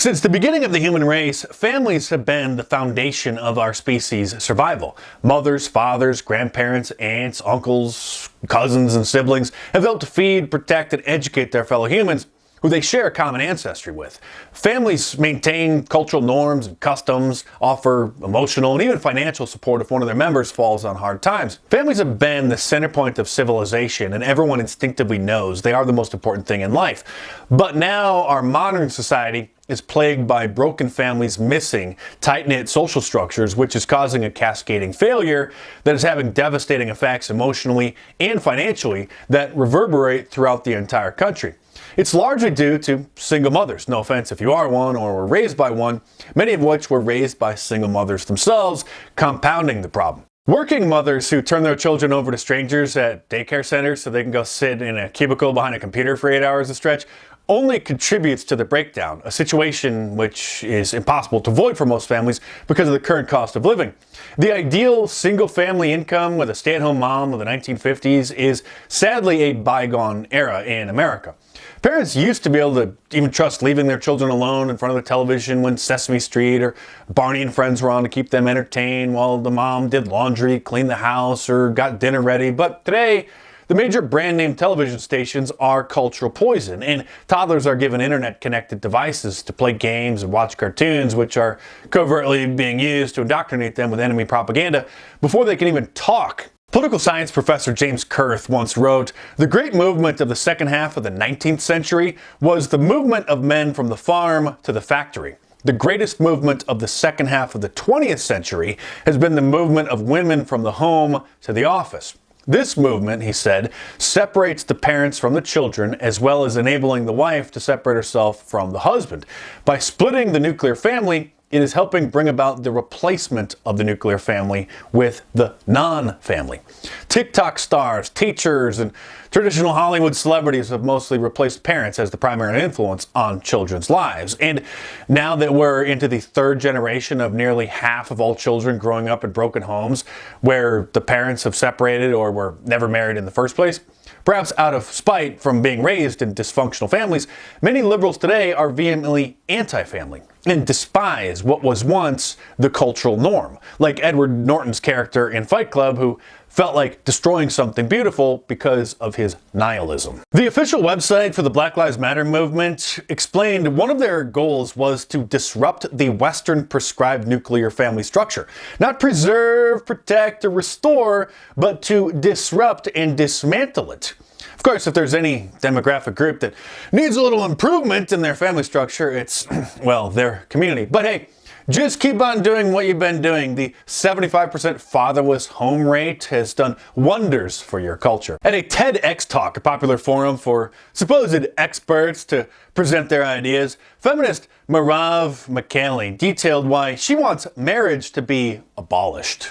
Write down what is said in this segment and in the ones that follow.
Since the beginning of the human race, families have been the foundation of our species' survival. Mothers, fathers, grandparents, aunts, uncles, cousins, and siblings have helped to feed, protect, and educate their fellow humans who they share a common ancestry with. Families maintain cultural norms and customs, offer emotional and even financial support if one of their members falls on hard times. Families have been the center point of civilization, and everyone instinctively knows they are the most important thing in life. But now our modern society is plagued by broken families missing tight-knit social structures, which is causing a cascading failure that is having devastating effects emotionally and financially that reverberate throughout the entire country. It's largely due to single mothers, no offense if you are one or were raised by one, many of which were raised by single mothers themselves, compounding the problem. Working mothers who turn their children over to strangers at daycare centers so they can go sit in a cubicle behind a computer for 8 hours a stretch only contributes to the breakdown, a situation which is impossible to avoid for most families because of the current cost of living. The ideal single-family income with a stay-at-home mom of the 1950s is sadly a bygone era in America. Parents used to be able to even trust leaving their children alone in front of the television when Sesame Street or Barney and Friends were on to keep them entertained while the mom did laundry, cleaned the house, or got dinner ready. But today, the major brand name television stations are cultural poison, and toddlers are given internet-connected devices to play games and watch cartoons, which are covertly being used to indoctrinate them with enemy propaganda before they can even talk. Political science professor James Kurth once wrote, "The great movement of the second half of the 19th century was the movement of men from the farm to the factory. The greatest movement of the second half of the 20th century has been the movement of women from the home to the office. This movement," he said, "separates the parents from the children as well as enabling the wife to separate herself from the husband. By splitting the nuclear family, it is helping bring about the replacement of the nuclear family with the non-family. TikTok stars, teachers, and traditional Hollywood celebrities have mostly replaced parents as the primary influence on children's lives. And now that we're into the third generation of nearly half of all children growing up in broken homes where the parents have separated or were never married in the first place, perhaps out of spite from being raised in dysfunctional families, many liberals today are vehemently anti-family and despise what was once the cultural norm, like Edward Norton's character in Fight Club, who felt like destroying something beautiful because of his nihilism. The official website for the Black Lives Matter movement explained one of their goals was to disrupt the Western prescribed nuclear family structure. Not preserve, protect, or restore, but to disrupt and dismantle it. Of course, if there's any demographic group that needs a little improvement in their family structure, it's, well, their community. But hey, just keep on doing what you've been doing. The 75% fatherless home rate has done wonders for your culture. At a TEDx talk, a popular forum for supposed experts to present their ideas, feminist Marav McCanley detailed why she wants marriage to be abolished.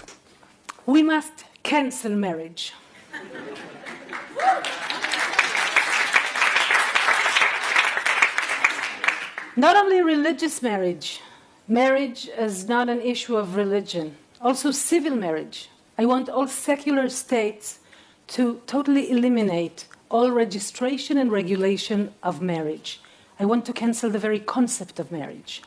We must cancel marriage. Not only religious marriage. Marriage is not an issue of religion. Also civil marriage. I want all secular states to totally eliminate all registration and regulation of marriage. I want to cancel the very concept of marriage.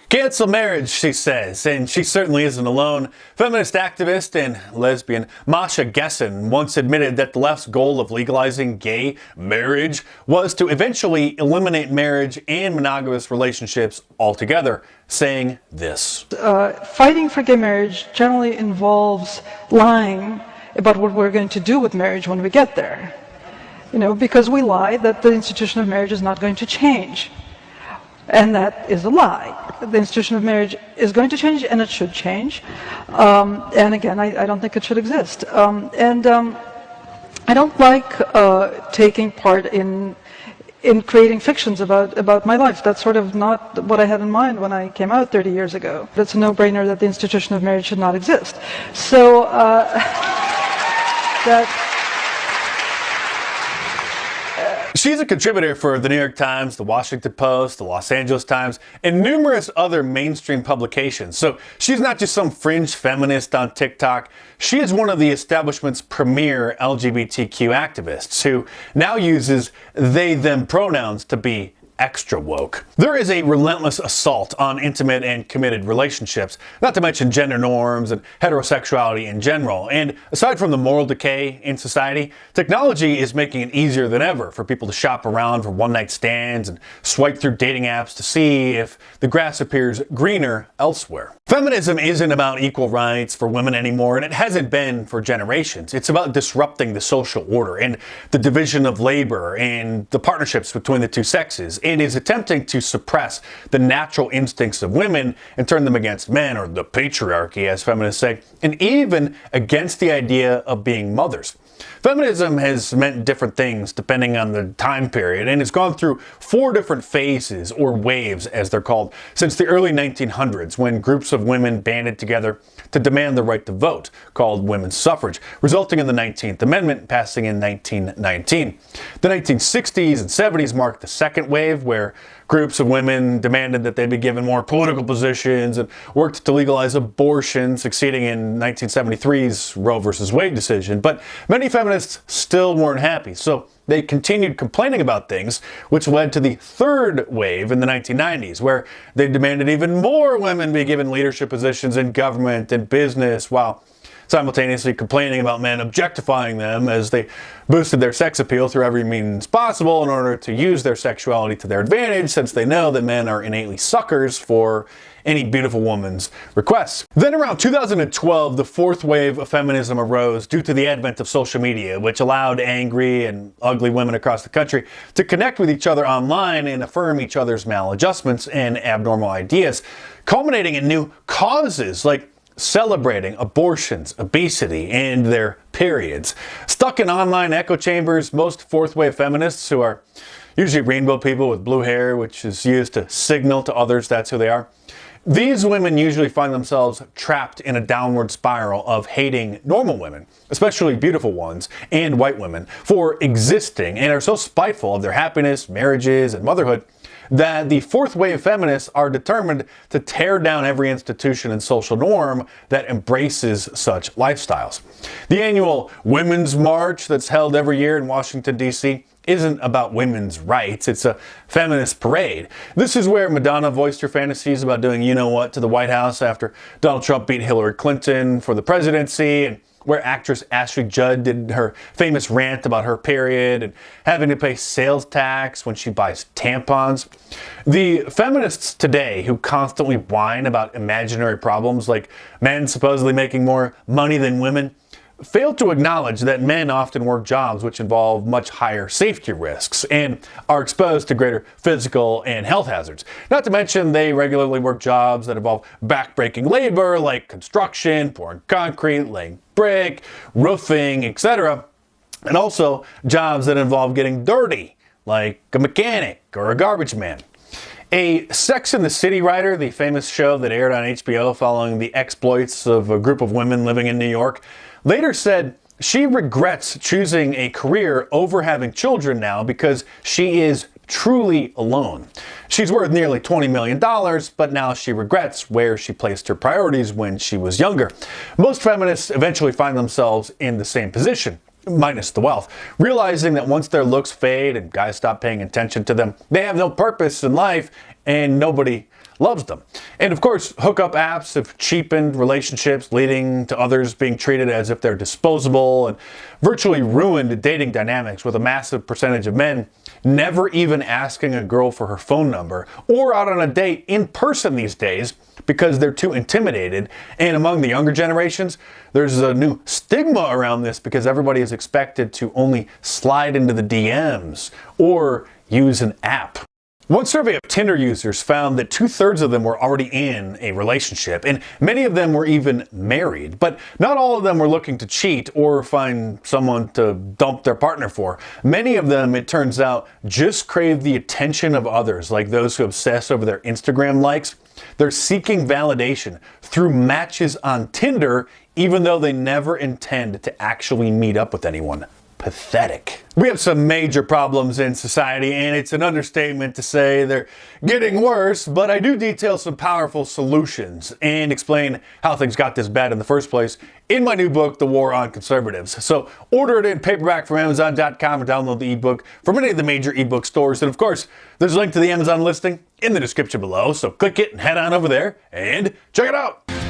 Cancel marriage, she says, and she certainly isn't alone. Feminist activist and lesbian Masha Gessen once admitted that the left's goal of legalizing gay marriage was to eventually eliminate marriage and monogamous relationships altogether, saying this. Fighting for gay marriage generally involves lying about what we're going to do with marriage when we get there. You know, because we lie that the institution of marriage is not going to change. And that is a lie. The institution of marriage is going to change, and it should change. And again, I don't think it should exist. I don't like taking part in creating fictions about my life. That's sort of not what I had in mind when I came out 30 years ago. It's a no-brainer that the institution of marriage should not exist. So She's a contributor for the New York Times, the Washington Post, the Los Angeles Times, and numerous other mainstream publications. So she's not just some fringe feminist on TikTok. She is one of the establishment's premier LGBTQ activists who now uses they-them pronouns to be extra woke. There is a relentless assault on intimate and committed relationships, not to mention gender norms and heterosexuality in general. And aside from the moral decay in society, technology is making it easier than ever for people to shop around for one-night stands and swipe through dating apps to see if the grass appears greener elsewhere. Feminism isn't about equal rights for women anymore, and it hasn't been for generations. It's about disrupting the social order and the division of labor and the partnerships between the two sexes. It is attempting to suppress the natural instincts of women and turn them against men, or the patriarchy, as feminists say, and even against the idea of being mothers. Feminism has meant different things depending on the time period, and it's gone through 4 different phases, or waves as they're called, since the early 1900s, when groups of women banded together to demand the right to vote, called women's suffrage, resulting in the 19th Amendment passing in 1919. The 1960s and 70s marked the second wave, where groups of women demanded that they be given more political positions and worked to legalize abortion, succeeding in 1973's Roe v. Wade decision. But many feminists still weren't happy, so they continued complaining about things, which led to the third wave in the 1990s, where they demanded even more women be given leadership positions in government and business, while simultaneously complaining about men objectifying them as they boosted their sex appeal through every means possible in order to use their sexuality to their advantage, since they know that men are innately suckers for any beautiful woman's requests. Then around 2012, the fourth wave of feminism arose due to the advent of social media, which allowed angry and ugly women across the country to connect with each other online and affirm each other's maladjustments and abnormal ideas, culminating in new causes like celebrating abortions, obesity, and their periods. Stuck in online echo chambers, most fourth wave feminists, who are usually rainbow people with blue hair, which is used to signal to others that's who they are, these women usually find themselves trapped in a downward spiral of hating normal women, especially beautiful ones, and white women, for existing, and are so spiteful of their happiness, marriages, and motherhood that the fourth wave feminists are determined to tear down every institution and social norm that embraces such lifestyles. The annual Women's March that's held every year in Washington, D.C. isn't about women's rights, it's a feminist parade. This is where Madonna voiced her fantasies about doing you-know-what to the White House after Donald Trump beat Hillary Clinton for the presidency, and where actress Ashley Judd did her famous rant about her period and having to pay sales tax when she buys tampons. The feminists today who constantly whine about imaginary problems like men supposedly making more money than women fail to acknowledge that men often work jobs which involve much higher safety risks and are exposed to greater physical and health hazards. Not to mention, they regularly work jobs that involve backbreaking labor like construction, pouring concrete, laying brick, roofing, etc. And also jobs that involve getting dirty, like a mechanic or a garbage man. A Sex and the City writer, the famous show that aired on HBO following the exploits of a group of women living in New York, later said she regrets choosing a career over having children now because she is truly alone. She's worth nearly $20 million, but now she regrets where she placed her priorities when she was younger. Most feminists eventually find themselves in the same position, minus the wealth, realizing that once their looks fade and guys stop paying attention to them, they have no purpose in life and nobody loves them. And of course, hookup apps have cheapened relationships, leading to others being treated as if they're disposable, and virtually ruined dating dynamics, with a massive percentage of men never even asking a girl for her phone number or out on a date in person these days because they're too intimidated. And among the younger generations, there's a new stigma around this because everybody is expected to only slide into the DMs or use an app. One survey of Tinder users found that 2/3 of them were already in a relationship, and many of them were even married. But not all of them were looking to cheat or find someone to dump their partner for. Many of them, it turns out, just crave the attention of others, like those who obsess over their Instagram likes. They're seeking validation through matches on Tinder, even though they never intend to actually meet up with anyone. pathetic. We have some major problems in society, and it's an understatement to say they're getting worse, but I do detail some powerful solutions and explain how things got this bad in the first place in my new book, The War on Conservatives. So order it in paperback from Amazon.com or download the ebook from any of the major ebook stores. And of course, there's a link to the Amazon listing in the description below, so click it and head on over there and check it out.